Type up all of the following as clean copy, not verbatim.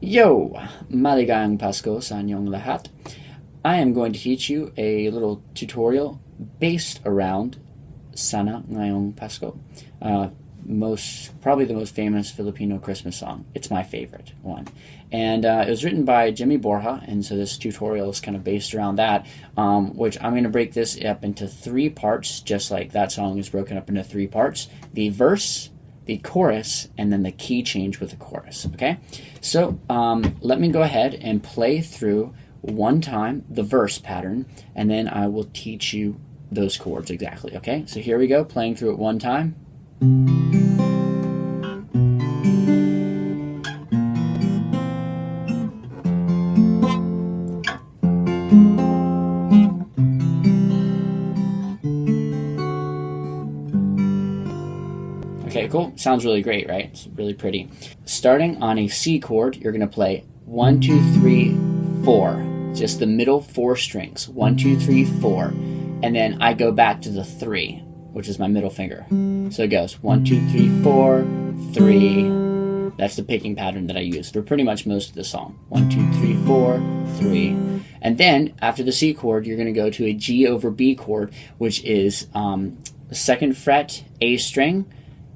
Yo! Ngayong Pasko sa inyong lahat. I am going to teach you a little tutorial based around Sana Ngayong Pasko. Probably the most famous Filipino Christmas song. It's my favorite one. And it was written by Jimmy Borja, and so this tutorial is kind of based around that, which I'm going to break this up into 3 parts, just like that song is broken up into 3 parts. The verse, the chorus, and then the key change with the chorus, okay? So let me go ahead and play through one time the verse pattern, and then I will teach you those chords exactly, okay? So here we go, playing through it one time. Okay, cool. Sounds really great, right? It's really pretty. Starting on a C chord, you're going to play 1, 2, 3, 4. Just the middle 4 strings. 1, 2, 3, 4. And then I go back to the 3, which is my middle finger. So it goes 1, 2, 3, 4, 3. That's the picking pattern that I use for pretty much most of the song. 1, 2, 3, 4, 3. And then after the C chord, you're going to go to a G over B chord, which is the 2nd fret A string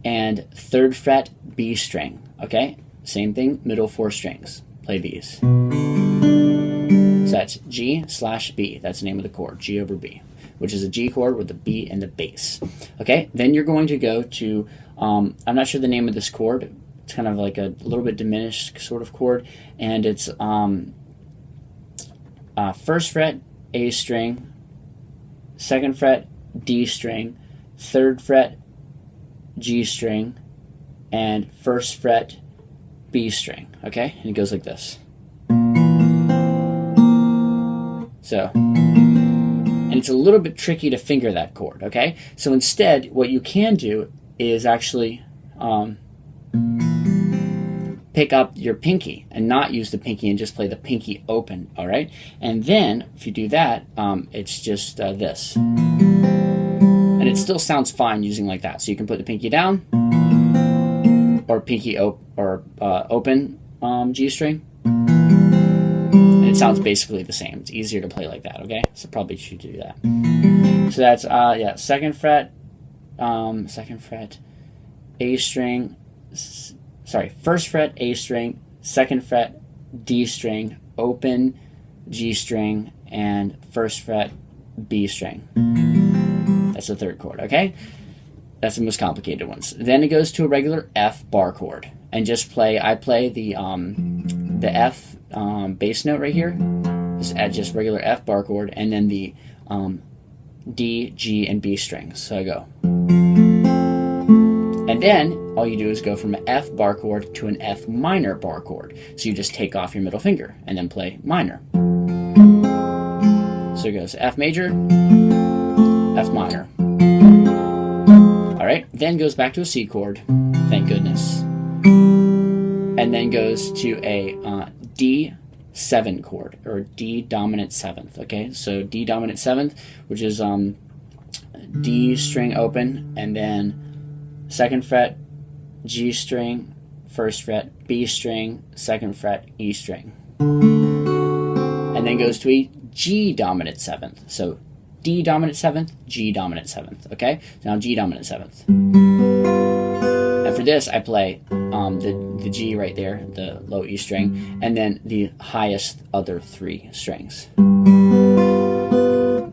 and 3rd fret B string, okay? Same thing, middle 4 strings. Play these. So that's G/B, that's the name of the chord, G over B, which is a G chord with the B and the bass. Okay, then you're going to go to, I'm not sure the name of this chord, it's kind of like a little bit diminished sort of chord, and it's 1st fret A string, 2nd fret D string, 3rd fret G string, and 1st fret B string, okay? And it goes like this. So, and it's a little bit tricky to finger that chord, okay? So instead, what you can do is actually pick up your pinky and not use the pinky and just play the pinky open, all right? And then, if you do that, it's just this. And it still sounds fine using like that. So you can put the pinky down, or pinky open G string. And it sounds basically the same. It's easier to play like that, okay? So probably should do that. So that's, 2nd fret, 2nd fret, A string, 1st fret A string, 2nd fret D string, open G string, and 1st fret B string. That's the 3rd chord, okay? That's the most complicated ones. Then it goes to a regular F bar chord, and just I play the F bass note right here, just regular F bar chord, and then the D, G, and B strings. So I go. And then all you do is go from an F bar chord to an F minor bar chord. So you just take off your middle finger and then play minor. So it goes F major, F minor. Alright, then goes back to a C chord, thank goodness. And then goes to a D7 chord, or D dominant 7th, okay? So D dominant 7th, which is D string open, and then 2nd fret G string, 1st fret B string, 2nd fret E string. And then goes to a G dominant 7th. So D dominant 7th, G dominant 7th, okay? So now G dominant 7th. And for this, I play the G right there, the low E string, and then the highest other 3 strings.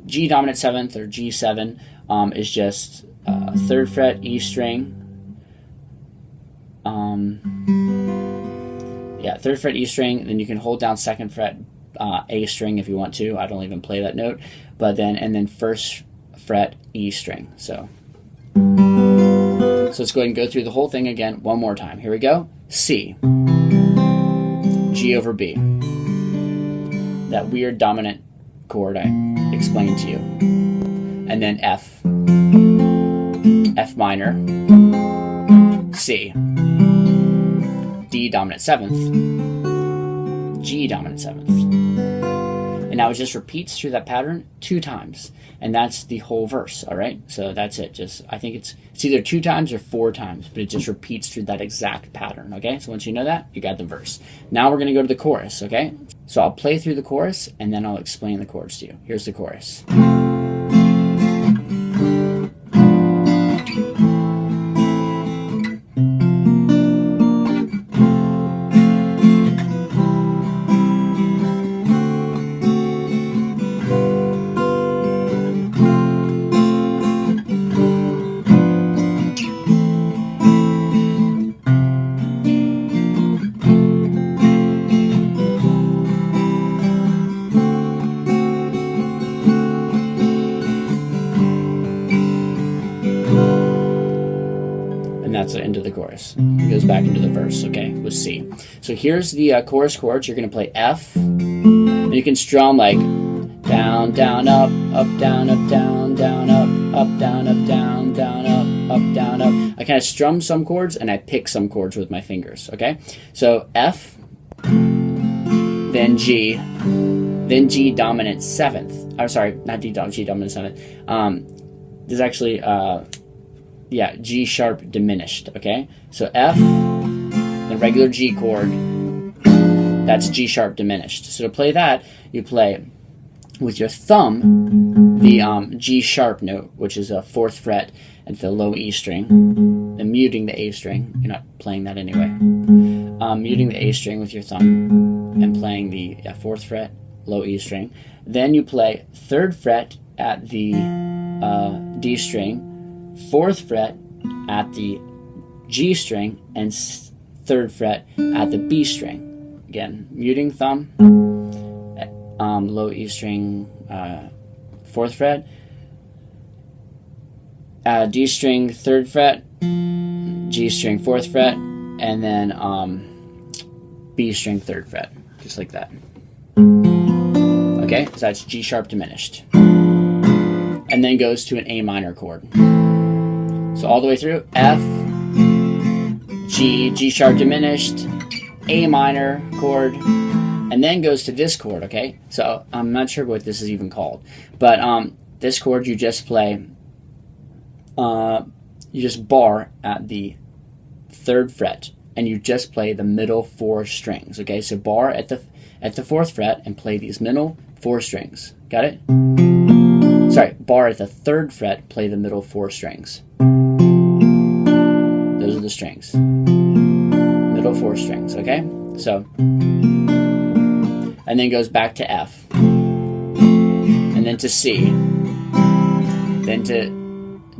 G dominant 7th, or G7, is just 3rd fret E string, 3rd fret E string, then you can hold down 2nd fret A string if you want to. I don't even play that note, but then 1st fret E string. So let's go ahead and go through the whole thing again one more time. Here we go. C, G over B, that weird dominant chord I explained to you, and then F, F minor, C, D dominant 7th, G dominant 7th. And now it just repeats through that pattern 2 times, and that's the whole verse. All right, so that's it. Just I think it's either 2 times or 4 times, but it just repeats through that exact pattern. Okay, so once you know that, you got the verse. Now we're going to go to the chorus. Okay, so I'll play through the chorus and then I'll explain the chords to you. Here's the chorus. That's the end of the chorus. It goes back into the verse, okay, with C. So here's the chorus chords. You're going to play F, and you can strum like down, down, up, down, down, up, down, down, up, down, up. I kind of strum some chords, and I pick some chords with my fingers, okay? So F, then G dominant 7th. I'm sorry, not G dominant 7th. There's actually... yeah, G sharp diminished, okay? So F, the regular G chord, that's G sharp diminished. So to play that, you play with your thumb the G sharp note, which is a 4th fret at the low E string, and muting the A string. You're not playing that anyway. Muting the A string with your thumb and playing the 4th fret, low E string. Then you play 3rd fret at the D string, 4th fret at the G string, and 3rd fret at the B string. Again, muting thumb, low E string, 4th fret, D string, 3rd fret, G string, 4th fret, and then B string, 3rd fret, just like that. Okay, so that's G sharp diminished. And then goes to an A minor chord. So all the way through, F, G, G sharp diminished, A minor chord, and then goes to this chord, okay? So I'm not sure what this is even called, but this chord you just play, you just bar at the 3rd fret, and you just play the middle 4 strings, okay? So bar at the 4th fret and play these middle 4 strings. Got it? Sorry, bar at the 3rd fret, play the middle 4 strings. Those are the strings. Middle 4 strings, okay? So, and then goes back to F, and then to C, then to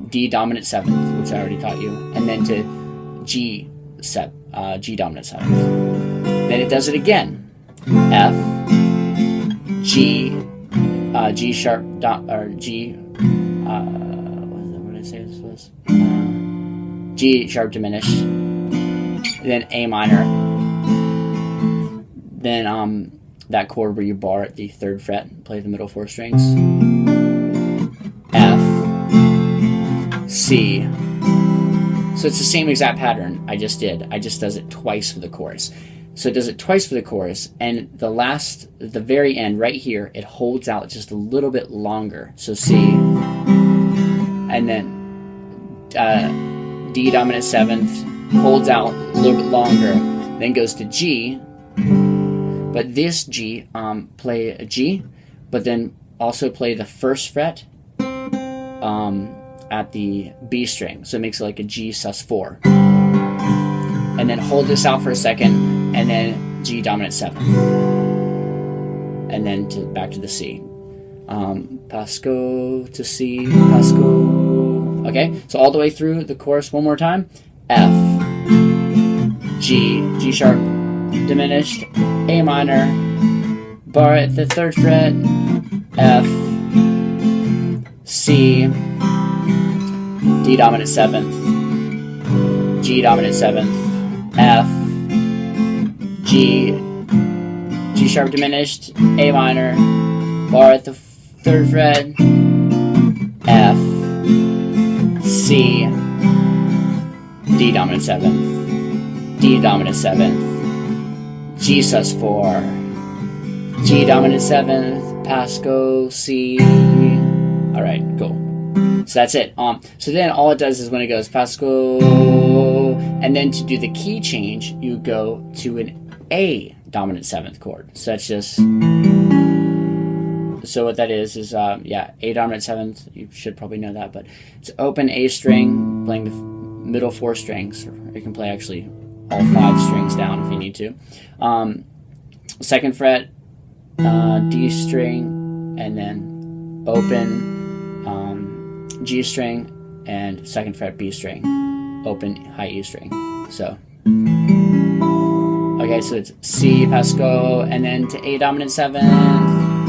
D dominant 7th, which I already taught you, and then to G dominant 7th. Then it does it again. F, G, G sharp, or G, what did I say this was? G sharp diminished, then A minor, then that chord where you bar at the 3rd fret, play the middle 4 strings, F, C. So it's the same exact pattern I just did. I just does it twice for the chorus. So it does it twice for the chorus, and the very end right here, it holds out just a little bit longer. So C, and then D dominant 7th, holds out a little bit longer, then goes to G, but this G, play a G, but then also play the 1st fret at the B string, so it makes it like a G sus4, and then hold this out for a second, and then G dominant 7th, and then back to the C. Pasko to C, Pasko. Okay, so all the way through the chorus one more time. F, G, G sharp diminished, A minor, bar at the 3rd fret, F, C, D dominant 7th, G dominant 7th, F, G, G sharp diminished, A minor, bar at the 3rd fret, F, C, D dominant 7th, D dominant 7th, G sus4, G dominant 7th, Pasko, C. All right, cool. So that's it. So then all it does is when it goes Pasko, and then to do the key change, you go to an A dominant 7th chord. So that's just, so what that is yeah, A dominant 7th. You should probably know that, but it's open A string, playing the middle 4 strings, or you can play actually all 5 strings down if you need to. 2nd fret, D string, and then open G string, and 2nd fret B string, open high E string. So, okay, so it's C, Pasko, and then to A dominant 7th,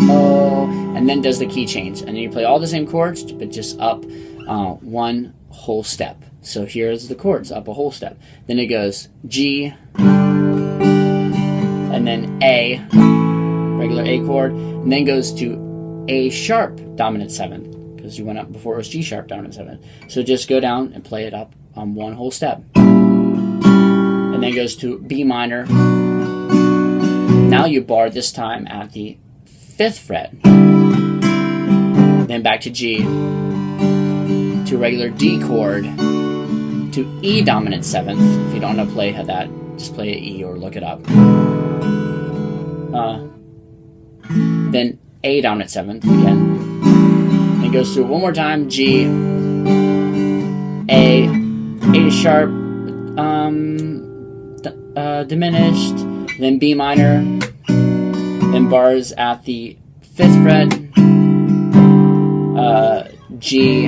O, and then does the key change. And then you play all the same chords, but just up 1 whole step. So here's the chords, up a whole step. Then it goes G, and then A, regular A chord, and then goes to A sharp dominant 7th, because you went up before it was G sharp dominant 7th. So just go down and play it up on 1 whole step. And then goes to B minor. Now you bar this time at the 5th fret. Then back to G, to a regular D chord, to E dominant 7th. If you don't know how to play that, just play E or look it up. Then A dominant 7th again. Then goes through one more time, G, A sharp, diminished, then B minor, then bars at the 5th fret, G,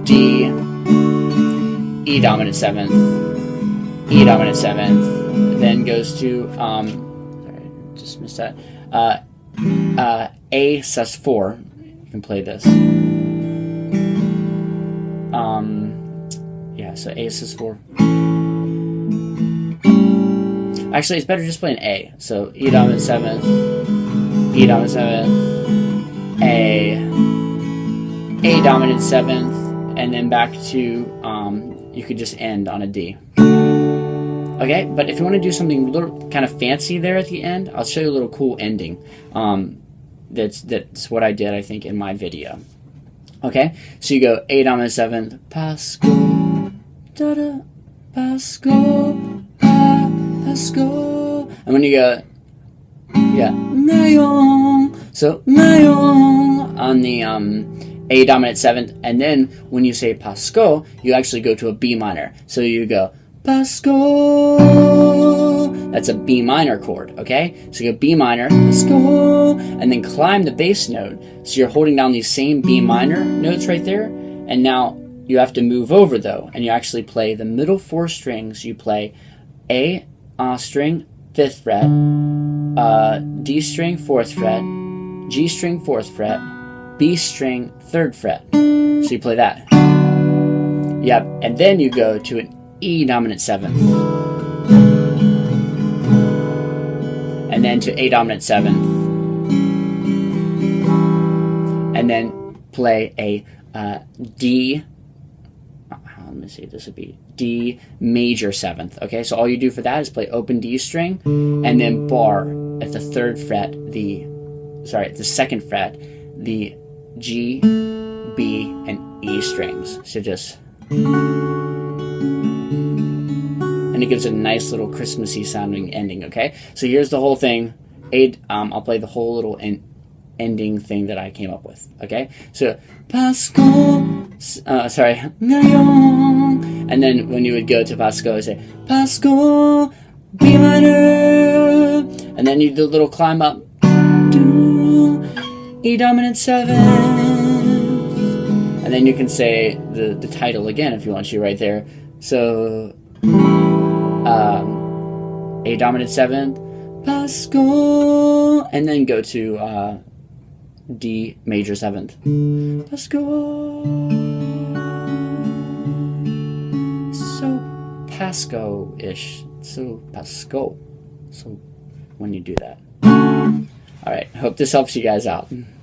D, E dominant 7th, E dominant 7th, then goes to, sorry, just missed that, A sus4, you can play this. Yeah, so A sus4. Actually, it's better just playing A. So E dominant 7th, E dominant 7th, A dominant 7th, and then back to, you could just end on a D. Okay, but if you want to do something a little kind of fancy there at the end, I'll show you a little cool ending. That's what I did, I think, in my video. Okay, so you go A dominant 7th, Pasko, da da, Pasko, Pasko, and when you go, yeah, Ngayong, so Ngayong on the A dominant 7th, and then when you say Pasko, you actually go to a B minor. So you go Pasko. That's a B minor chord, okay? So you go B minor, Pasko, and then climb the bass note. So you're holding down these same B minor notes right there, and now you have to move over though, and you actually play the middle 4 strings. You play A string, 5th fret, D string, 4th fret, G string, 4th fret, B string, 3rd fret. So you play that. Yep, and then you go to an E dominant 7th, and then to A dominant 7th, and then play a D. Let me see. This would be D major 7th. Okay, so all you do for that is play open D string, and then bar at the 3rd fret the 2nd fret the G, B, and E strings. So just. And it gives a nice little Christmassy sounding ending, okay? So here's the whole thing. I'll play the whole little ending thing that I came up with, okay? So, Pasko, Ngayong. And then when you would go to Pasko, say, Pasko, B minor. And then you do a little climb up. E dominant 7th. And then you can say the title again if you want to right there. So, A dominant 7th, Pasko, and then go to D major 7th, Pasko. So Pasko-ish, so Pasko. So when you do that. All right, hope this helps you guys out.